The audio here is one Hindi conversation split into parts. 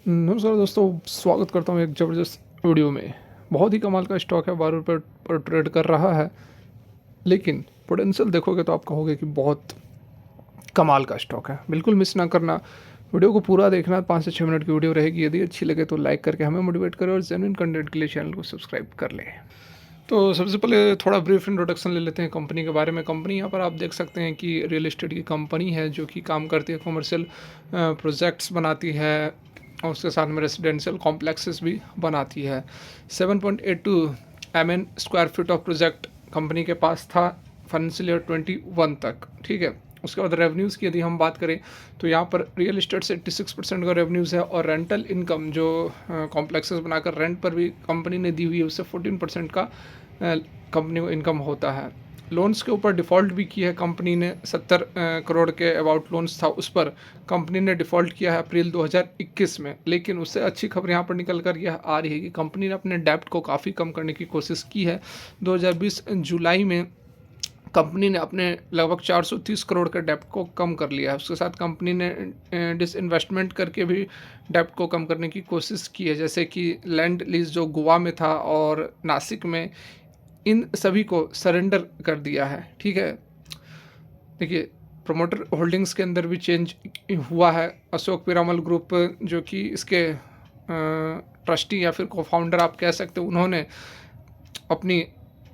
नमस्कार दोस्तों, स्वागत करता हूँ एक ज़बरदस्त वीडियो में। बहुत ही कमाल का स्टॉक है, 12 रुपये पर ट्रेड कर रहा है। लेकिन पोटेंशियल देखोगे तो आप कहोगे कि बहुत कमाल का स्टॉक है। बिल्कुल मिस ना करना, वीडियो को पूरा देखना। 5 से 6 मिनट की वीडियो रहेगी। यदि अच्छी लगे तो लाइक करके हमें मोटिवेट करें और जेन्युइन कंटेंट के लिए चैनल को सब्सक्राइब कर लें। तो सबसे पहले थोड़ा ब्रीफ इंट्रोडक्शन ले लेते हैं कंपनी के बारे में। कंपनी यहाँ पर आप देख सकते हैं कि रियल एस्टेट की कंपनी है जो कि काम करती है, कमर्शियल प्रोजेक्ट्स बनाती है और उसके साथ में रेजिडेंशियल कॉम्प्लेक्सेस भी बनाती है। 7.82 square feet of project company के पास था फाइनेंशियल ईयर 21 तक। ठीक है, उसके बाद रेवेन्यूज़ की यदि हम बात करें तो यहाँ पर रियल इस्टेट से 86% का रेवेन्यूज़ है और रेंटल इनकम जो कॉम्प्लेक्सेस बनाकर रेंट पर भी कंपनी ने दी हुई है उससे 14% का कंपनी को इनकम होता है। लोन्स के ऊपर डिफ़ॉल्ट भी की है कंपनी ने। 70 करोड़ के अबाउट लोन्स था, उस पर कंपनी ने डिफ़ॉल्ट किया है अप्रैल 2021 में। लेकिन उससे अच्छी खबर यहाँ पर निकल कर यह आ रही है कि कंपनी ने अपने डेब्ट को काफ़ी कम करने की कोशिश की है। 2020 जुलाई में कंपनी ने अपने लगभग 430 करोड़ के डेब्ट को कम कर लिया है। उसके साथ कंपनी ने डिसइन्वेस्टमेंट करके भी डेब्ट को कम करने की कोशिश की है, जैसे कि लैंड लीज जो गोवा में था और नासिक में, इन सभी को सरेंडर कर दिया है। ठीक है, देखिए प्रोमोटर होल्डिंग्स के अंदर भी चेंज हुआ है। अशोक पिरामल ग्रुप जो कि इसके ट्रस्टी या फिर को फाउंडर आप कह सकते हो, उन्होंने अपनी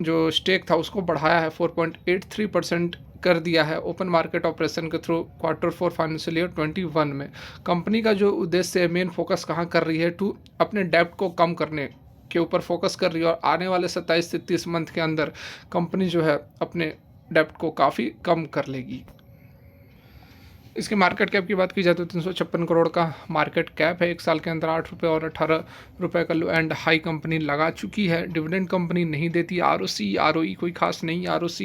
जो स्टेक था उसको बढ़ाया है, 4.83% कर दिया है ओपन मार्केट ऑपरेशन के थ्रू Q4 फाइनेंशियल ईयर 21 में। कंपनी का जो उद्देश्य है, मेन फोकस कहाँ कर रही है, टू अपने डेब्ट को कम करने के ऊपर फोकस कर रही है और आने वाले 27 से 30 मंथ के अंदर कंपनी जो है अपने डेब्ट को काफ़ी कम कर लेगी। इसके मार्केट कैप की बात की जाए तो 356 करोड़ का मार्केट कैप है। एक साल के अंदर 8 रुपये और 18 रुपये का लो एंड हाई कंपनी लगा चुकी है। डिविडेंड कंपनी नहीं देती। ROC ROE कोई खास नहीं। ROC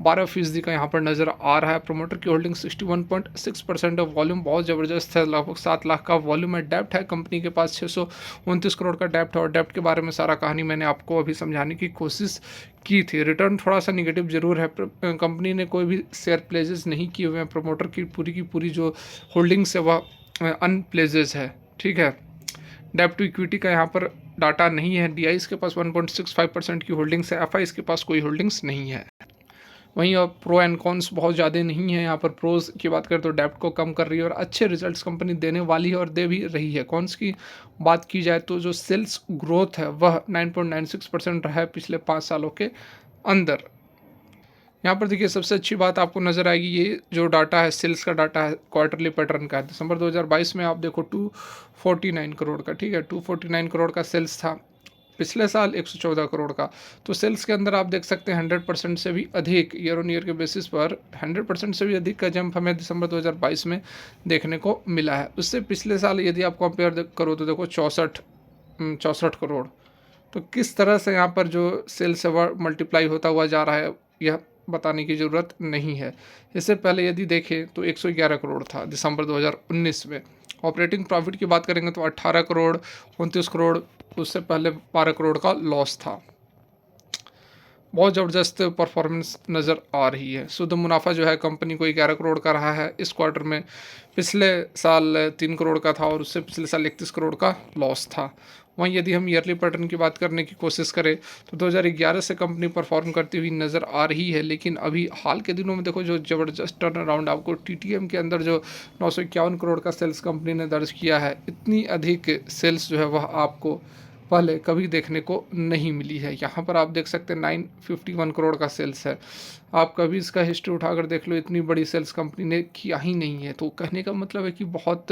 12% का यहाँ पर नज़र आ रहा है। प्रोमोटर की होल्डिंग 61.6% ऑफ वॉल्यूम बहुत ज़बरदस्त है। लगभग 7 लाख का वॉल्यूम है। डेप्ट है कंपनी के पास 629 करोड़ का डेप्ट है और डेप्ट के बारे में सारा कहानी मैंने आपको अभी समझाने की कोशिश की थी। रिटर्न थोड़ा सा निगेटिव जरूर है। कंपनी ने कोई भी शेयर प्लेजेस नहीं किए हुए हैं। प्रमोटर की पूरी जो होल्डिंग्स है वह अनप्लेजेस है। ठीक है, डेब्ट टू इक्विटी का यहाँ पर डाटा नहीं है। DIs के पास 1.65% की होल्डिंग्स है। FIs के पास कोई होल्डिंग्स नहीं है। वहीं अब प्रो एंड कॉन्स बहुत ज़्यादा नहीं है। यहाँ पर प्रोज की बात करें तो डेब्ट को कम कर रही है और अच्छे रिजल्ट्स कंपनी देने वाली है और दे भी रही है। कॉन्स की बात की जाए तो जो सेल्स ग्रोथ है वह 9.96% रहा है पिछले 5 सालों के अंदर। यहाँ पर देखिए सबसे अच्छी बात आपको नज़र आएगी, ये जो डाटा है सेल्स का डाटा है, क्वार्टरली पैटर्न का है। दिसंबर 2022 में आप देखो 249 करोड़ का, ठीक है, 249 करोड़ का सेल्स था। पिछले साल 114 करोड़ का। तो सेल्स के अंदर आप देख सकते हैं 100% से भी अधिक ईयर ऑन ईयर के बेसिस पर 100% से भी अधिक का जंप हमें दिसंबर 2022 में देखने को मिला है। उससे पिछले साल यदि आप कंपेयर करो तो देखो 64 करोड़। तो किस तरह से यहाँ पर जो सेल्स है वह मल्टीप्लाई होता हुआ जा रहा है, यह बताने की ज़रूरत नहीं है। इससे पहले यदि देखें तो 111 करोड़ था दिसंबर 2019 में। ऑपरेटिंग प्रॉफिट की बात करेंगे तो 18 करोड़, 29 करोड़, उससे पहले 12 करोड़ का लॉस था। बहुत ज़बरदस्त परफॉर्मेंस नज़र आ रही है। शुद्ध मुनाफा जो है कंपनी को 11 करोड़ का रहा है इस क्वार्टर में। पिछले साल 3 करोड़ का था और उससे पिछले साल 31 करोड़ का लॉस था। वहीं यदि हम ईयरली पैटर्न की बात करने की कोशिश करें तो 2011 से कंपनी परफॉर्म करती हुई नज़र आ रही है। लेकिन अभी हाल के दिनों में देखो जो ज़बरदस्त टर्न अराउंड आपको TTM के अंदर जो 951 करोड़ का सेल्स कंपनी ने दर्ज किया है, इतनी अधिक सेल्स जो है वह आपको पहले कभी देखने को नहीं मिली है। यहाँ पर आप देख सकते हैं 951 करोड़ का सेल्स है। आप कभी इसका हिस्ट्री उठाकर देख लो, इतनी बड़ी सेल्स कंपनी ने किया ही नहीं है। तो कहने का मतलब है कि बहुत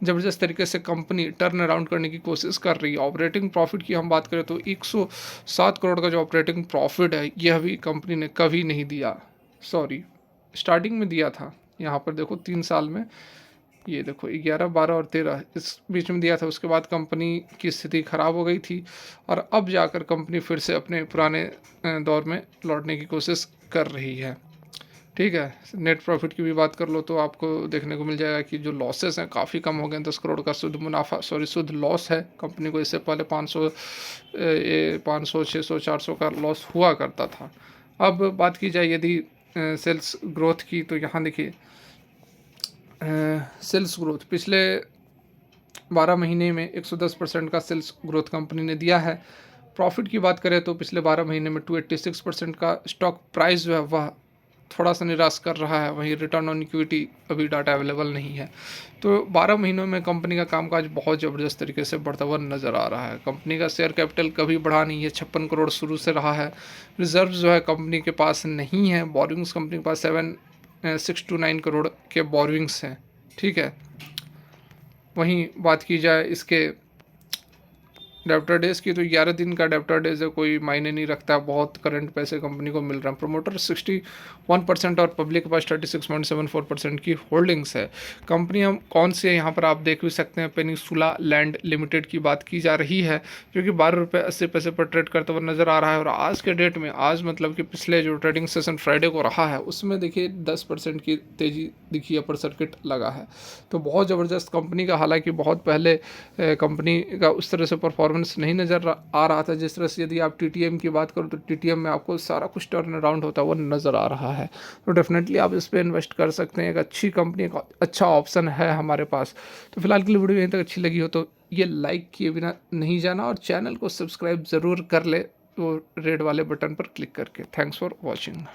ज़बरदस्त तरीके से कंपनी टर्न अराउंड करने की कोशिश कर रही है। ऑपरेटिंग प्रॉफिट की हम बात करें तो 107 करोड़ का जो ऑपरेटिंग प्रॉफिट है यह भी कंपनी ने कभी नहीं दिया। सॉरी, स्टार्टिंग में दिया था। यहाँ पर देखो 3 साल में, ये देखो 11, 12 और 13 इस बीच में दिया था। उसके बाद कंपनी की स्थिति ख़राब हो गई थी और अब जाकर कंपनी फिर से अपने पुराने दौर में लौटने की कोशिश कर रही है। ठीक है, नेट प्रॉफिट की भी बात कर लो तो आपको देखने को मिल जाएगा कि जो लॉसेस हैं काफ़ी कम हो गए। 10 करोड़ का शुद्ध लॉस है कंपनी को। इससे पहले 500 600 400 का लॉस हुआ करता था। अब बात की जाए यदि सेल्स ग्रोथ की तो यहाँ देखिए सेल्स ग्रोथ पिछले 12 महीने में 110% का सेल्स ग्रोथ कंपनी ने दिया है। प्रॉफिट की बात करें तो पिछले 12 महीने में 286% का स्टॉक प्राइस जो है वह थोड़ा सा निराश कर रहा है। वहीं रिटर्न ऑन इक्विटी अभी डाटा अवेलेबल नहीं है। तो 12 महीनों में कंपनी का कामकाज बहुत ज़बरदस्त तरीके से बढ़ता हुआ नज़र आ रहा है। कंपनी का शेयर कैपिटल कभी बढ़ा नहीं है, 56 करोड़ शुरू से रहा है। रिजर्व जो है कंपनी के पास नहीं है। बोरिंग्स कंपनी के पास 6 to 9 करोड़ के बोरिंग्स हैं, ठीक है। वहीं बात की जाए इसके डेप्टर डेज की, तो 11 दिन का डेप्टर डेज है, कोई मायने नहीं रखता। बहुत करंट पैसे कंपनी को मिल रहे हैं। प्रोमोटर 61% और पब्लिक के पास 36.74% की होल्डिंग्स है। कंपनी हम कौन सी है यहाँ पर आप देख भी सकते हैं। पेनिनसुला लैंड लिमिटेड की बात की जा रही है, जो कि 12 रुपये 80 पैसे पर ट्रेड करता हुआ नजर आ रहा है। और आज के डेट में, आज मतलब कि पिछले जो ट्रेडिंग सेशन फ्राइडे को रहा है, उसमें देखिए 10% की तेज़ी दिखी, अपर सर्किट लगा है। तो बहुत ज़बरदस्त कंपनी का, हालांकि बहुत पहले कंपनी का उस तरह से परफॉर्मेंस नहीं नज़र आ रहा था जिस तरह से। यदि आप टीटीएम की बात करो तो टीटीएम में आपको सारा कुछ टर्न अराउंड होता हुआ नज़र आ रहा है। तो डेफिनेटली आप इस पर इन्वेस्ट कर सकते हैं। एक अच्छी कंपनी, एक अच्छा ऑप्शन है हमारे पास। तो फिलहाल के लिए वीडियो यहीं तक अच्छी लगी हो तो ये लाइक किए बिना नहीं जाना, और चैनल को सब्सक्राइब ज़रूर कर ले वो रेड वाले बटन पर क्लिक करके। Thanks for watching.